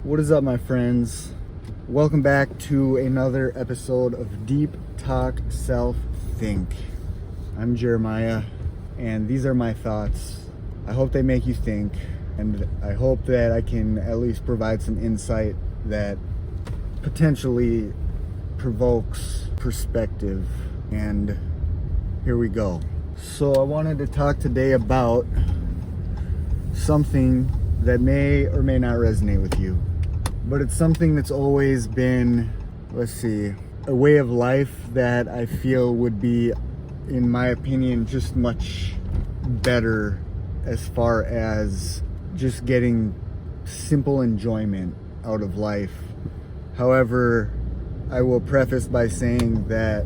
What is up, my friends? Welcome back to another episode of Deep Talk Self Think. I'm Jeremiah, and these are my thoughts. I hope they make you think, and I hope that I can at least provide some insight that potentially provokes perspective. And here we go. So I wanted to talk today about something that may or may not resonate with you, but it's something that's always been, a way of life that I feel would be, in my opinion, just much better as far as just getting simple enjoyment out of life. However, I will preface by saying that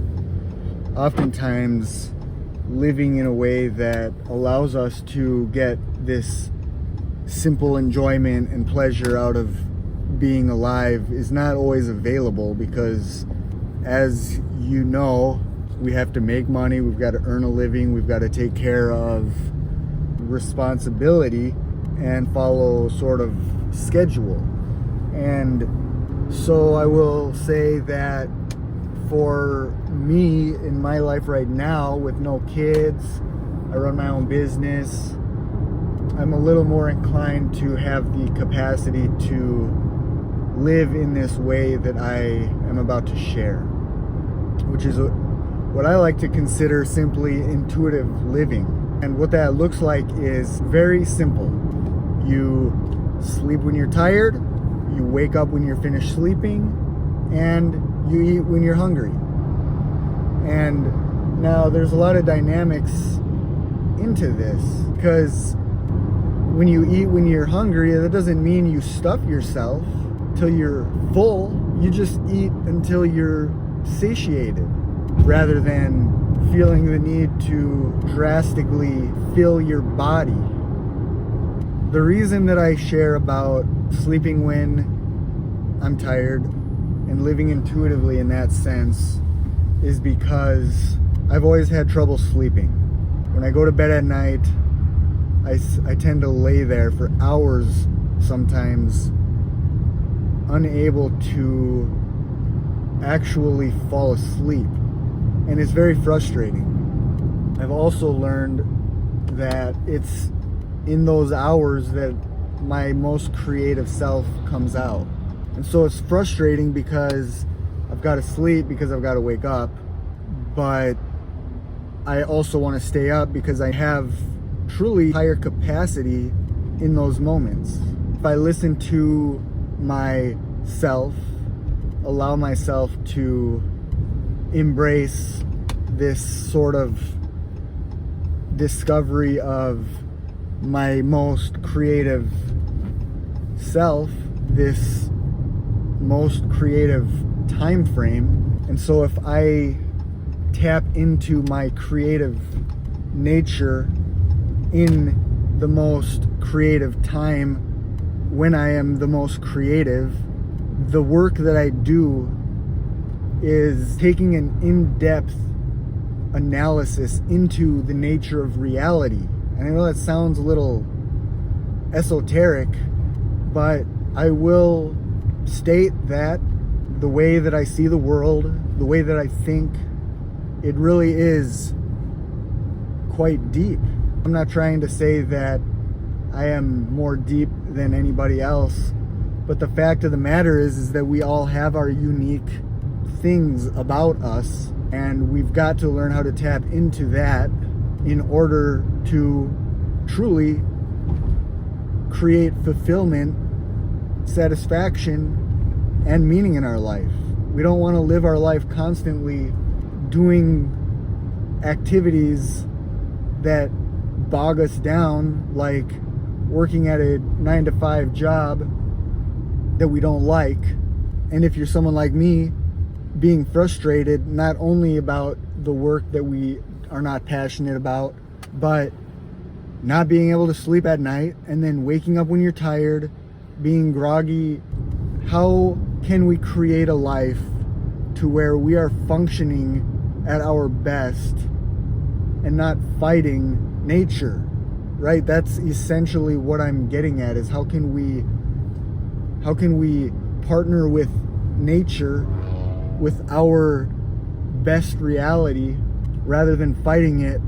oftentimes living in a way that allows us to get this simple enjoyment and pleasure out of being alive is not always available, because as you know, we have to make money, we've got to earn a living, we've got to take care of responsibility and follow sort of schedule. And so I will say that for me in my life right now, with no kids, I run my own business, I'm a little more inclined to have the capacity to live in this way that I am about to share, which is what I like to consider simply intuitive living. And what that looks like is very simple. You sleep when you're tired, you wake up when you're finished sleeping, and you eat when you're hungry. And now there's a lot of dynamics into this, because when you eat when you're hungry, that doesn't mean you stuff yourself till you're full. You just eat until you're satiated, rather than feeling the need to drastically fill your body. The reason that I share about sleeping when I'm tired and living intuitively in that sense is because I've always had trouble sleeping. When I go to bed at night, I tend to lay there for hours, sometimes unable to actually fall asleep. And it's very frustrating. I've also learned that it's in those hours that my most creative self comes out. And so it's frustrating because I've got to sleep, because I've got to wake up, but I also want to stay up because I have truly higher capacity in those moments. If I listen to myself, allow myself to embrace this sort of discovery of my most creative self, this most creative time frame. And so if I tap into my creative nature in the most creative time, when I am the most creative, the work that I do is taking an in-depth analysis into the nature of reality. And I know that sounds a little esoteric, but I will state that the way that I see the world, the way that I think, it really is quite deep. I'm not trying to say that I am more deep than anybody else, but the fact of the matter is that we all have our unique things about us, and we've got to learn how to tap into that in order to truly create fulfillment, satisfaction, and meaning in our life. We don't want to live our life constantly doing activities that bog us down, like working at a 9-to-5 job that we don't like. And if you're someone like me, being frustrated not only about the work that we are not passionate about, but not being able to sleep at night and then waking up when you're tired, being groggy. How can we create a life to where we are functioning at our best and not fighting nature, right? That's essentially what I'm getting at, is how can How can we partner with nature, with our best reality, rather than fighting it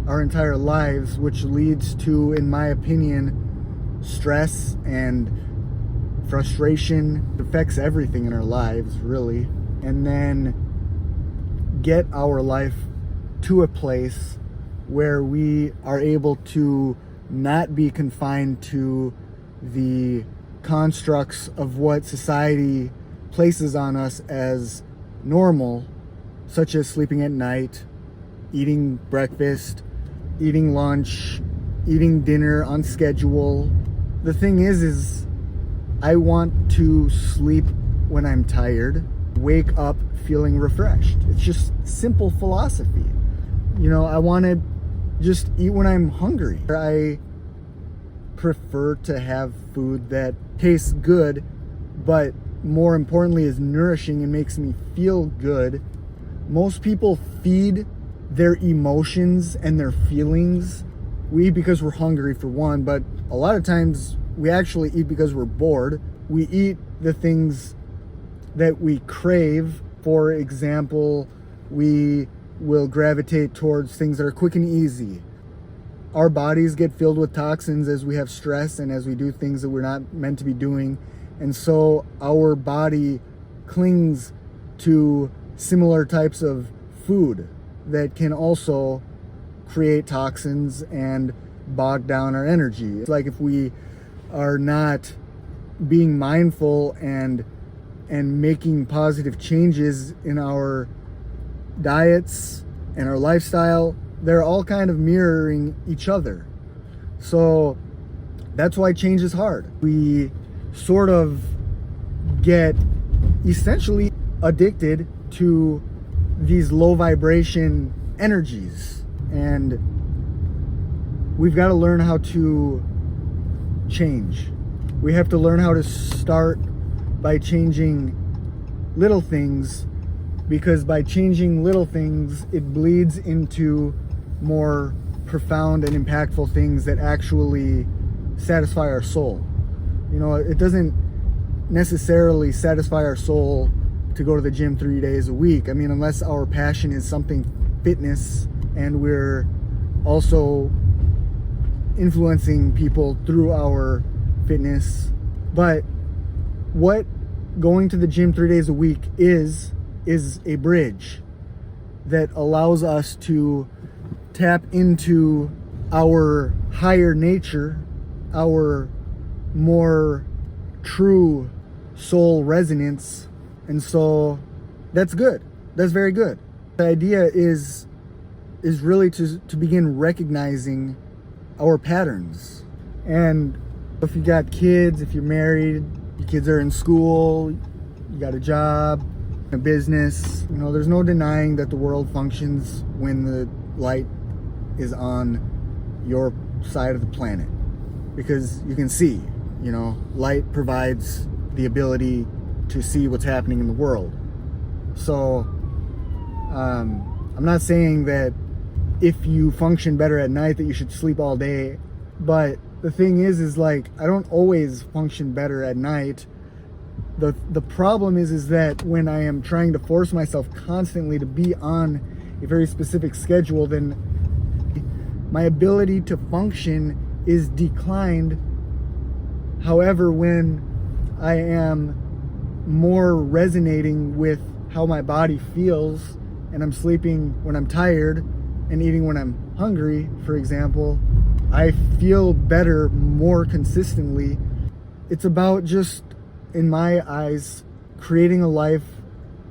our entire lives, which leads to, in my opinion, stress and frustration. It affects everything in our lives, really. And then get our life to a place where we are able to not be confined to the constructs of what society places on us as normal, such as sleeping at night, eating breakfast, eating lunch, eating dinner on schedule. The thing is I want to sleep when I'm tired, wake up feeling refreshed. It's just simple philosophy. I want to just eat when I'm hungry. I prefer to have food that tastes good, but more importantly is nourishing and makes me feel good. Most people feed their emotions and their feelings. We eat because we're hungry, for one, but a lot of times we actually eat because we're bored. We eat the things that we crave. For example, we will gravitate towards things that are quick and easy. Our bodies get filled with toxins as we have stress and as we do things that we're not meant to be doing. And so our body clings to similar types of food that can also create toxins and bog down our energy. It's like if we are not being mindful and making positive changes in our diets and our lifestyle, they're all kind of mirroring each other. So that's why change is hard. We sort of get essentially addicted to these low vibration energies, and we've got to learn how to change. We have to learn how to start by changing little things, because by changing little things, it bleeds into more profound and impactful things that actually satisfy our soul. It doesn't necessarily satisfy our soul to go to the gym 3 days a week. I mean, unless our passion is something fitness and we're also influencing people through our fitness. But what going to the gym 3 days a week is a bridge that allows us to tap into our higher nature, our more true soul resonance. And so that's good. That's very good. The idea is really to begin recognizing our patterns. And if you got kids, if you're married, your kids are in school, you got a job, a business, there's no denying that the world functions when the light is on your side of the planet, because you can see, light provides the ability to see what's happening in the world. So I'm not saying that if you function better at night that you should sleep all day, but the thing is like, I don't always function better at night. The problem is that when I am trying to force myself constantly to be on a very specific schedule, then my ability to function is declined. However, when I am more resonating with how my body feels, and I'm sleeping when I'm tired and eating when I'm hungry, for example, I feel better more consistently. It's about just, in my eyes, creating a life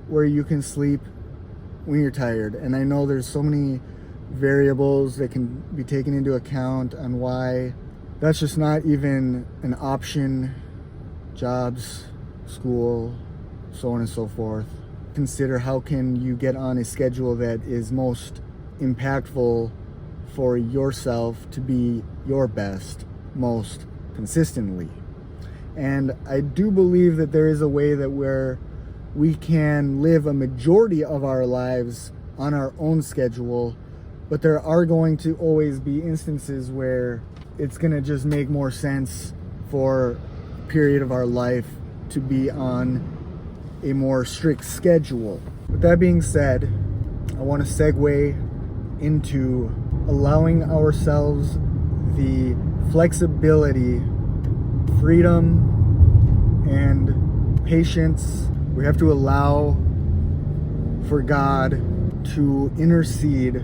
where you can sleep when you're tired. And I know there's so many variables that can be taken into account on why that's just not even an option. Jobs, school, so on and so forth. Consider how can you get on a schedule that is most impactful for yourself to be your best most consistently. And I do believe that there is a way that where we can live a majority of our lives on our own schedule, but there are going to always be instances where it's going to just make more sense for period of our life to be on a more strict schedule. With that being said, I want to segue into allowing ourselves the flexibility, freedom, and patience. We have to allow for God to intercede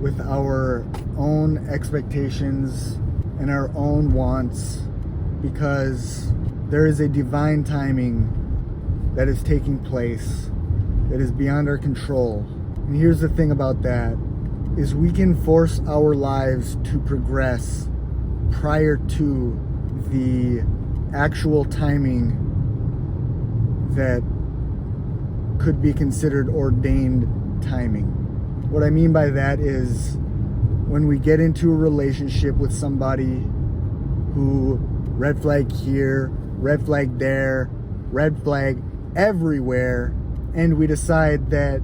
with our own expectations and our own wants, because there is a divine timing that is taking place that is beyond our control. And here's the thing about that, is we can force our lives to progress prior to the actual timing that could be considered ordained timing. What I mean by that is when we get into a relationship with somebody who red flag here, red flag there, red flag everywhere, and we decide that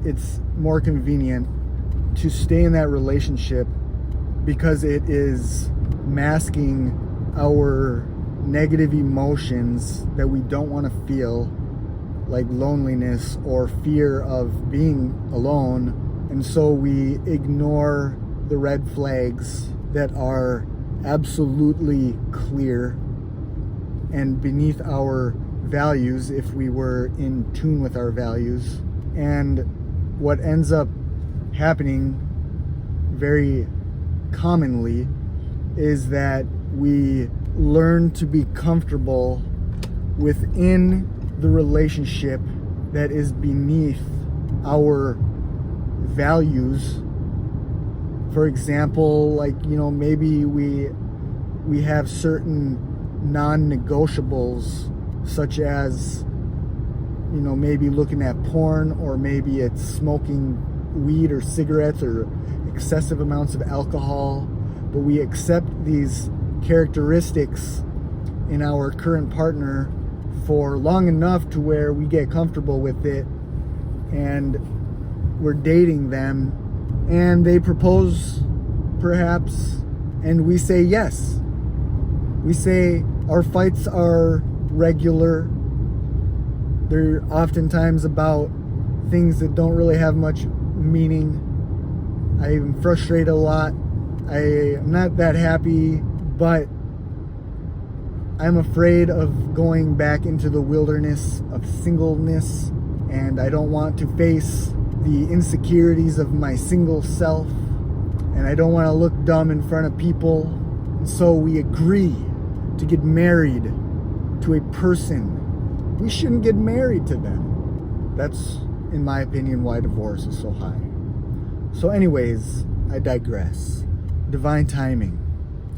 it's more convenient to stay in that relationship because it is masking our negative emotions that we don't want to feel, like loneliness or fear of being alone. And so we ignore the red flags that are absolutely clear and beneath our values if we were in tune with our values. And what ends up happening very commonly is that we learn to be comfortable within the relationship that is beneath our values. For example, like, maybe we have certain non-negotiables, such as maybe looking at porn, or maybe it's smoking weed or cigarettes or excessive amounts of alcohol. But we accept these characteristics in our current partner for long enough to where we get comfortable with it, and we're dating them, and they propose perhaps, and we say yes. We say our fights are regular. They're oftentimes about things that don't really have much meaning. I'm frustrated a lot. I'm not that happy, but I'm afraid of going back into the wilderness of singleness, and I don't want to face the insecurities of my single self, and I don't want to look dumb in front of people. And so we agree to get married to a person. We shouldn't get married to them. That's, in my opinion, why divorce is so high. So anyways, I digress. Divine timing.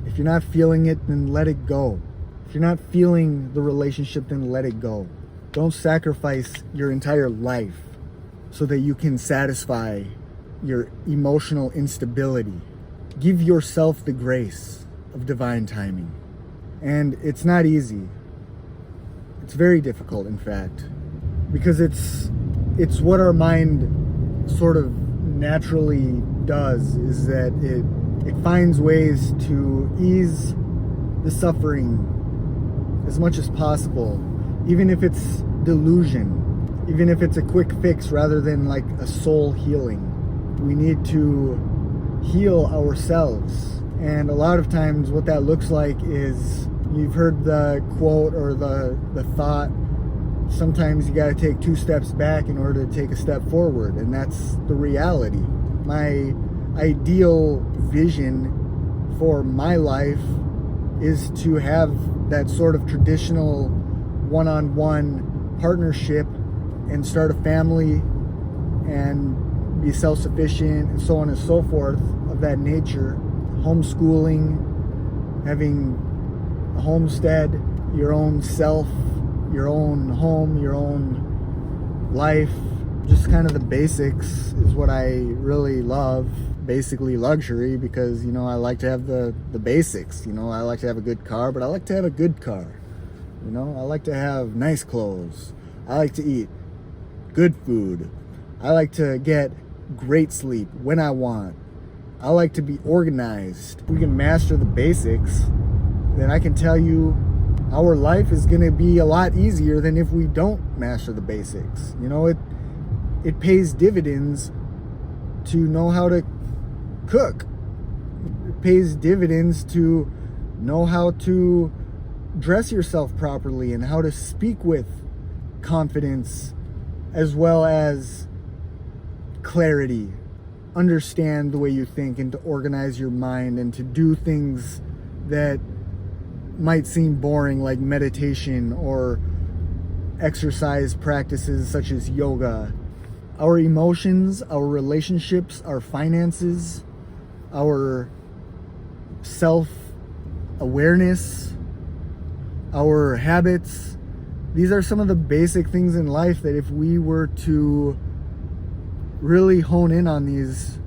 If you're not feeling it, then let it go. If you're not feeling the relationship, then let it go. Don't sacrifice your entire life so that you can satisfy your emotional instability. Give yourself the grace of divine timing. And it's not easy. It's very difficult, in fact, because it's what our mind sort of naturally does, is that it finds ways to ease the suffering as much as possible, even if it's delusion, even if it's a quick fix rather than like a soul healing. We need to heal ourselves. And a lot of times what that looks like is, you've heard the quote or the thought, sometimes you got to take 2 steps back in order to take a step forward. And that's the reality. My ideal vision for my life is to have that sort of traditional one-on-one partnership and start a family and be self-sufficient and so on and so forth, of that nature. Homeschooling, having a homestead, your own self, your own home, your own life. Just kind of the basics is what I really love. Basically luxury, because I like to have the basics. I like to have a good car, but I like to have a good car. I like to have nice clothes. I like to eat good food. I like to get great sleep when I want. I like to be organized. We can master the basics, then I can tell you our life is going to be a lot easier than if we don't master the basics. You know, it pays dividends to know how to cook. It pays dividends to know how to dress yourself properly and how to speak with confidence as well as clarity. Understand the way you think and to organize your mind and to do things that might seem boring, like meditation or exercise practices such as yoga. Our emotions, our relationships, our finances, our self-awareness, our habits, these are some of the basic things in life that if we were to really hone in on these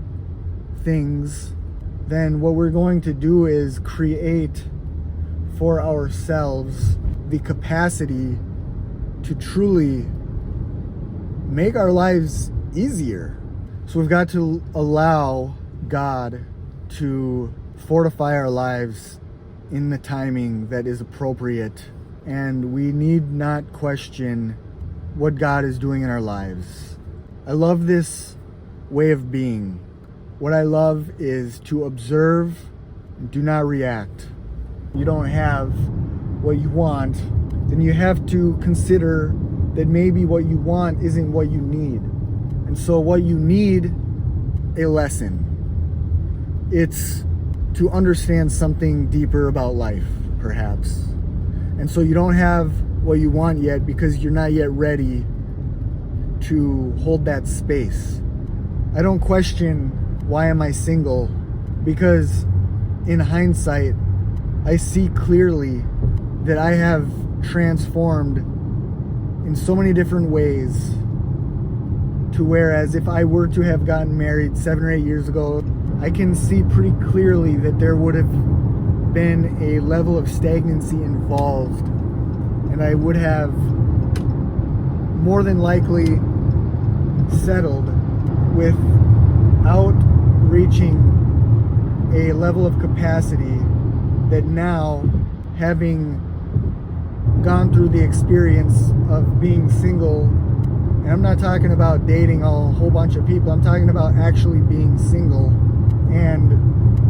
things, then what we're going to do is create for ourselves the capacity to truly make our lives easier. So we've got to allow God to fortify our lives in the timing that is appropriate, and we need not question what God is doing in our lives. I love this way of being. What I love is to observe and do not react. You don't have what you want, then you have to consider that maybe what you want isn't what you need. And so what you need, a lesson. It's to understand something deeper about life, perhaps. And so you don't have what you want yet because you're not yet ready to hold that space. I don't question why am I single, because in hindsight, I see clearly that I have transformed in so many different ways to whereas if I were to have gotten married 7 or 8 years ago, I can see pretty clearly that there would have been a level of stagnancy involved, and I would have more than likely settled without reaching a level of capacity that now, having gone through the experience of being single, and I'm not talking about dating a whole bunch of people, I'm talking about actually being single, and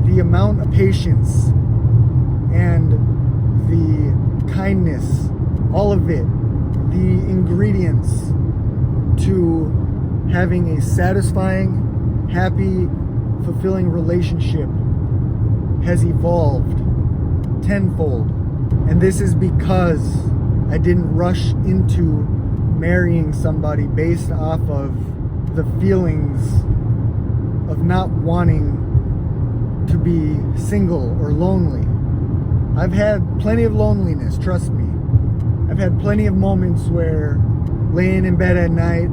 the amount of patience and the kindness, all of it, the ingredients to having a satisfying, happy, fulfilling relationship has evolved tenfold. And this is because I didn't rush into marrying somebody based off of the feelings of not wanting to be single or lonely. I've had plenty of loneliness, trust me. I've had plenty of moments where laying in bed at night,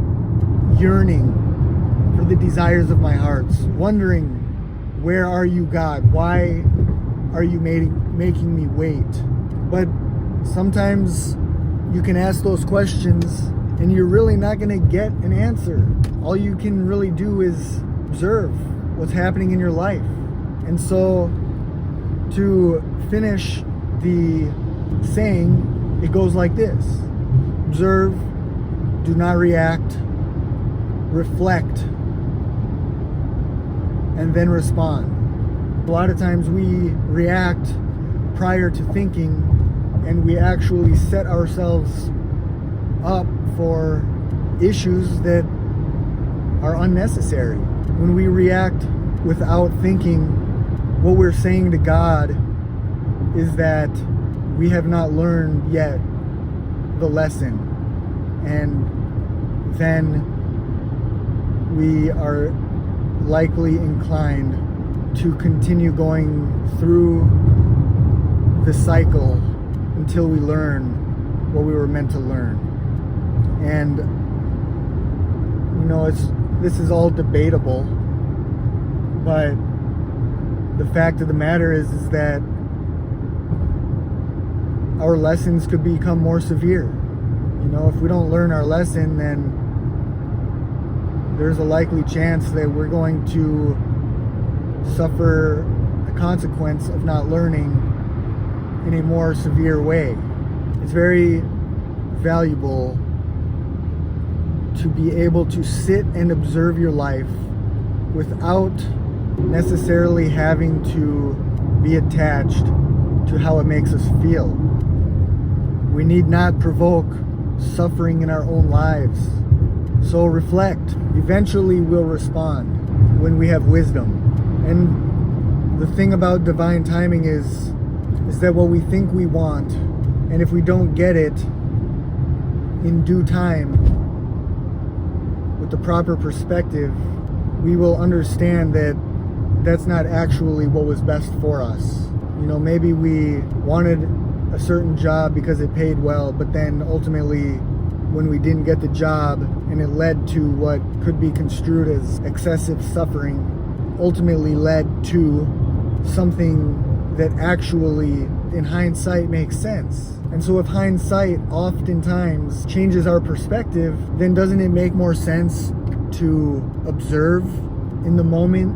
yearning for the desires of my heart, wondering, where are you, God? Why are you making me wait? But sometimes you can ask those questions and you're really not going to get an answer. All you can really do is observe what's happening in your life. And so to finish the saying, it goes like this: observe, do not react, reflect, and then respond. A lot of times we react prior to thinking, and we actually set ourselves up for issues that are unnecessary. When we react without thinking, what we're saying to God is that we have not learned yet the lesson, and then we are likely inclined to continue going through the cycle until we learn what we were meant to learn. And you know, this is all debatable, but the fact of the matter is that our lessons could become more severe. You know, if we don't learn our lesson, then there's a likely chance that we're going to suffer the consequence of not learning in a more severe way. It's very valuable to be able to sit and observe your life without necessarily having to be attached to how it makes us feel. We need not provoke suffering in our own lives. So reflect. Eventually we'll respond when we have wisdom. And the thing about divine timing is that what we think we want, and if we don't get it in due time with the proper perspective, we will understand that that's not actually what was best for us. You know, maybe we wanted a certain job because it paid well, but then ultimately when we didn't get the job and it led to what could be construed as excessive suffering, ultimately led to something that actually in hindsight makes sense. And so if hindsight oftentimes changes our perspective, then doesn't it make more sense to observe in the moment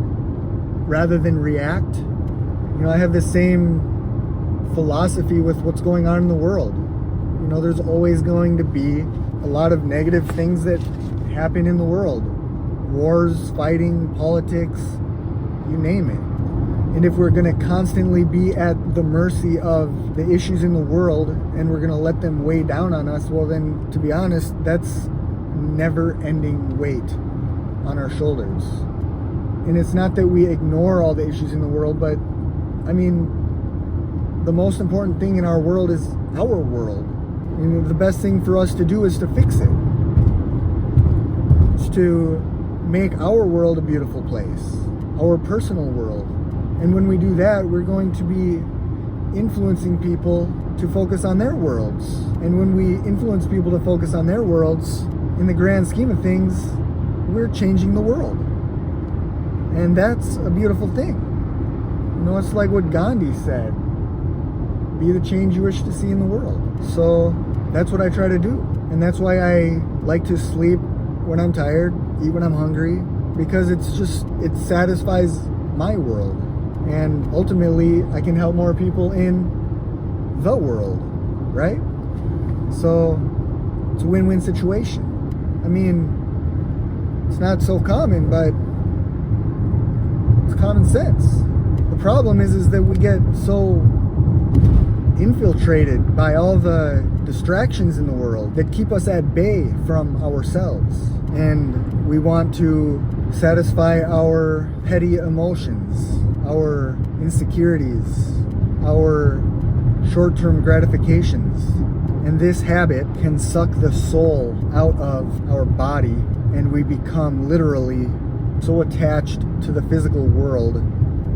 rather than react? You know, I have the same philosophy with what's going on in the world. You know, there's always going to be a lot of negative things that happen in the world. Wars, fighting, politics, you name it. And if we're going to constantly be at the mercy of the issues in the world and we're going to let them weigh down on us, well then, to be honest, that's never-ending weight on our shoulders. And it's not that we ignore all the issues in the world, but I mean, the most important thing in our world is our world. And the best thing for us to do is to fix it. It's to make our world a beautiful place, our personal world. And when we do that, we're going to be influencing people to focus on their worlds. And when we influence people to focus on their worlds, in the grand scheme of things, we're changing the world. And that's a beautiful thing. You know, it's like what Gandhi said, be the change you wish to see in the world. So that's what I try to do. And that's why I like to sleep when I'm tired, eat when I'm hungry, because it satisfies my world. And ultimately, I can help more people in the world, right? So it's a win-win situation. I mean, it's not so common, but it's common sense. The problem is that we get so infiltrated by all the distractions in the world that keep us at bay from ourselves. And we want to satisfy our petty emotions, our insecurities, our short-term gratifications. And this habit can suck the soul out of our body, and we become literally so attached to the physical world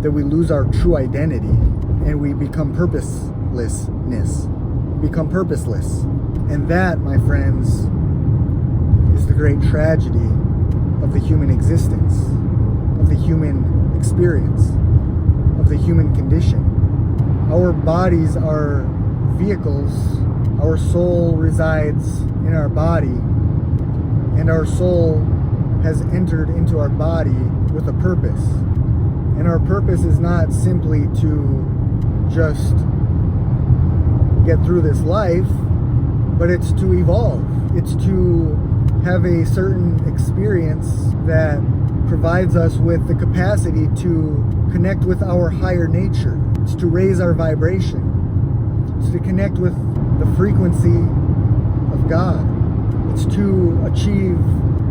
that we lose our true identity and we become purposeless. And that, my friends, is the great tragedy of the human existence, of the human experience, of the human condition. Our bodies are vehicles. Our soul resides in our body, and our soul has entered into our body with a purpose. And our purpose is not simply to just get through this life, but it's to evolve. It's to have a certain experience that provides us with the capacity to connect with our higher nature. It's to raise our vibration. It's to connect with the frequency of God. It's to achieve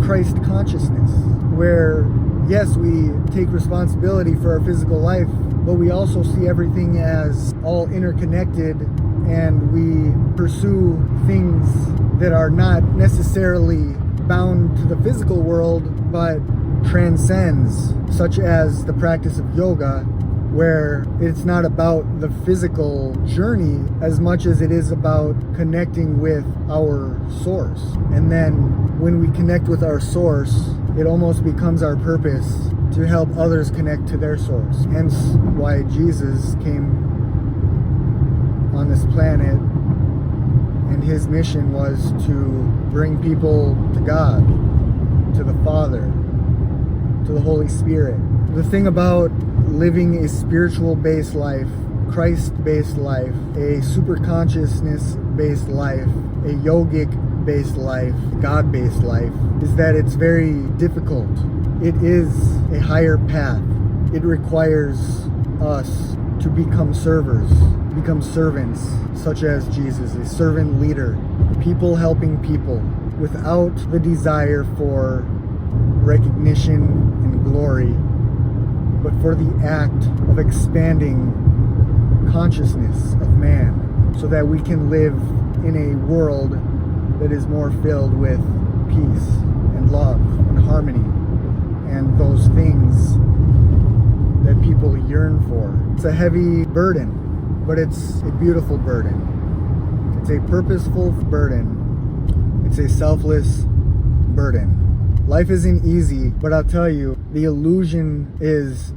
Christ consciousness, where yes, we take responsibility for our physical life, but we also see everything as all interconnected, and we pursue things that are not necessarily bound to the physical world, but transcends, such as the practice of yoga, where it's not about the physical journey as much as it is about connecting with our source. And then when we connect with our source, it almost becomes our purpose to help others connect to their source. Hence why Jesus came on this planet, and his mission was to bring people to God, to the Father, to the Holy Spirit. The thing about living a spiritual based life Christ-based life, a super consciousness-based life, a yogic-based life, God-based life, is that it's very difficult. It is a higher path. It requires us to become servers, become servants, such as Jesus, a servant leader, people helping people without the desire for recognition and glory, but for the act of expanding consciousness of man so that we can live in a world that is more filled with peace and love and harmony and those things that people yearn for. It's a heavy burden, but it's a beautiful burden. It's a purposeful burden. It's a selfless burden. Life isn't easy, but I'll tell you, the illusion is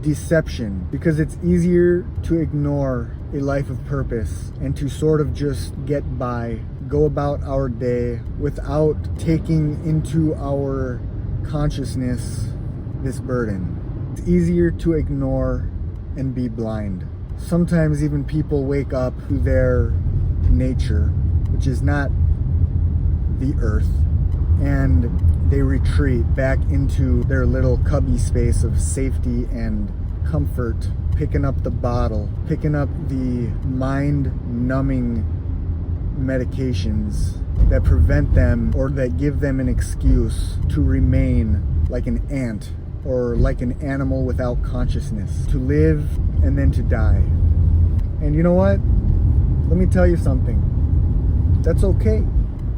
deception, because it's easier to ignore a life of purpose and to sort of just get by, go about our day without taking into our consciousness this burden. It's easier to ignore and be blind. Sometimes even people wake up to their nature, which is not the earth, and they retreat back into their little cubby space of safety and comfort, picking up the bottle, picking up the mind-numbing medications that prevent them or that give them an excuse to remain like an ant or like an animal without consciousness, to live and then to die. And you know what? Let me tell you something. That's okay.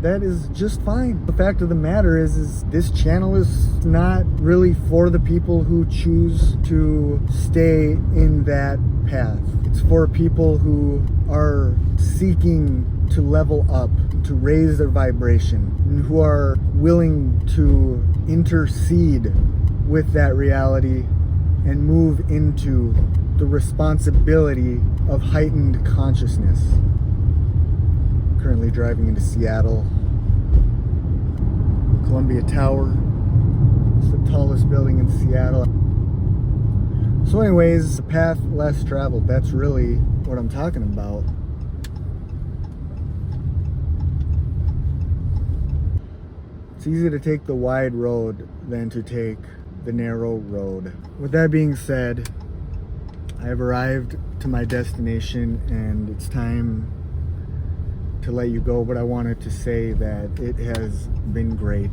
That is just fine. The fact of the matter is this channel is not really for the people who choose to stay in that path. It's for people who are seeking to level up, to raise their vibration, and who are willing to intercede with that reality and move into the responsibility of heightened consciousness. Currently driving into Seattle. Columbia Tower. It's the tallest building in Seattle. So anyways, the path less traveled. That's really what I'm talking about. It's easier to take the wide road than to take the narrow road. With that being said, I have arrived to my destination and it's time to let you go, but I wanted to say that it has been great.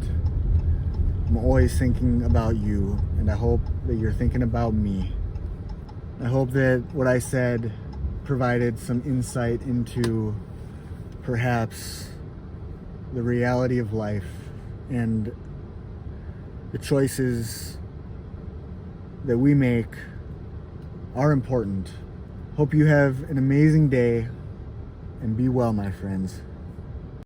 I'm always thinking about you, and I hope that you're thinking about me. I hope that what I said provided some insight into perhaps the reality of life and the choices that we make are important. Hope you have an amazing day. And be well, my friends.